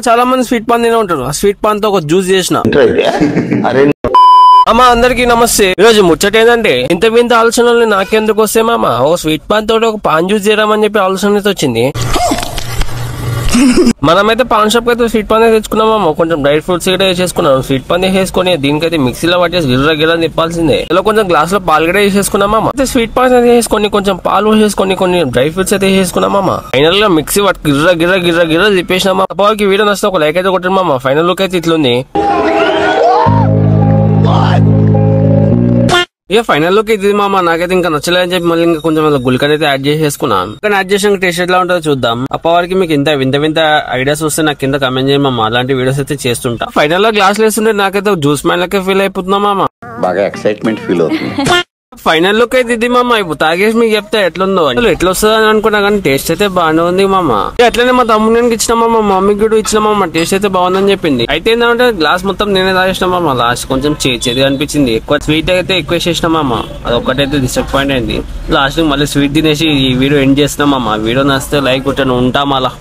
చాలా మంది sweet pan తినే ఉంటారు. ఆ స్వీట్ పాన్ తో ఒక జ్యూస్ చేసిన. అమ్మా అందరికి నమస్తే. ఈరోజు ముచ్చట ఏంటంటే ఇంత వింత ఆలోచనలు నాకెందుకు వస్తే మామ ఒక స్వీట్ పాన్ తోటి ఒక పాన్ జ్యూస్ చేయరామని చెప్పి ఆలోచన వచ్చింది. మనమైతే పాన్ షాప్ అయితే స్వీట్ పాన్ తెచ్చుకున్నామా, కొంచెం డ్రై ఫ్రూట్స్ కూడా వేసేసుకున్నాం. స్వీట్ పాన్ వేసేసుకుని దీనికైతే మిక్సీలో పట్టేసి గిర్ర తిప్పాల్సిందే. ఇలా కొంచెం గ్లాస్ లో పాలు కూడా వేసేసుకున్నామా. అయితే స్వీట్ పాన్ అయితే వేసుకొని కొంచెం పాలు వేసేసుకొని కొన్ని డ్రై ఫ్రూట్స్ అయితే వేసేసుకున్నామా. ఫైనల్ గా మిక్సీ గిర్ర తిప్పేసినామా. అబ్బాయికి వీడియో నచ్చితే ఒక లైక్ అయితే కొట్టినామా. ఫైనల్ లుక్ అయితే ఇట్లుంది. ఇక ఫైనల్ లుక్ ఇది మామ. నాకైతే ఇంకా నచ్చలేదని చెప్పి మళ్ళీ ఇంకా కొంచెం గుల్కన్ అయితే యాడ్ చేసేసుకున్నాం. కానీ యాడ్ చేసిన టేస్ట్ ఎట్లా ఉంటుందో చూద్దాం. అప్పటికి మీకు ఇంత వింత ఐడియాస్ వస్తే నాకు కింద కమెంట్ చేయండి మామ. అలాంటి వీడియోస్ అయితే చేస్తుంటా. ఫైనల్ లో గ్లాస్ వేస్తుంటే నాకైతే జ్యూస్ మ్యాన్ లకే ఫీల్ అయిపోతున్నా మామ. బాగా ఎక్సైట్మెంట్ ఫీల్ అవుతుంది. ఫైనల్ లుక్ అయితే ఇది మామ. ఇప్పుడు తాగేసి మీకు చెప్తే ఎట్లుందో ఎట్లా వస్తుంది అని అనుకున్నా, కానీ టేస్ట్ అయితే బాగానే ఉంది మామ. అట్లనే మా తమ్ముడికి ఇచ్చిన మామ, మా మమ్మీకి కూడా ఇచ్చిన మామ. టేస్ట్ అయితే బాగుందని చెప్పింది. అయితే ఏంటంటే గ్లాస్ మొత్తం నేనే తాగేసిన మామ. లాస్ట్ కొంచెం చేది అనిపించింది. ఎక్కువ స్వీట్ అయితే ఎక్కువ వేసేసిన మామ. అది ఒక్కటైతే డిసప్పాయింట్ అయింది. లాస్ట్ మళ్ళీ స్వీట్ తినేసి ఈ వీడియో ఎండ్ చేస్తున్నాం మామ. వీడియో నచ్చితే లైక్ కొట్టాను. ఉంటాం అలా.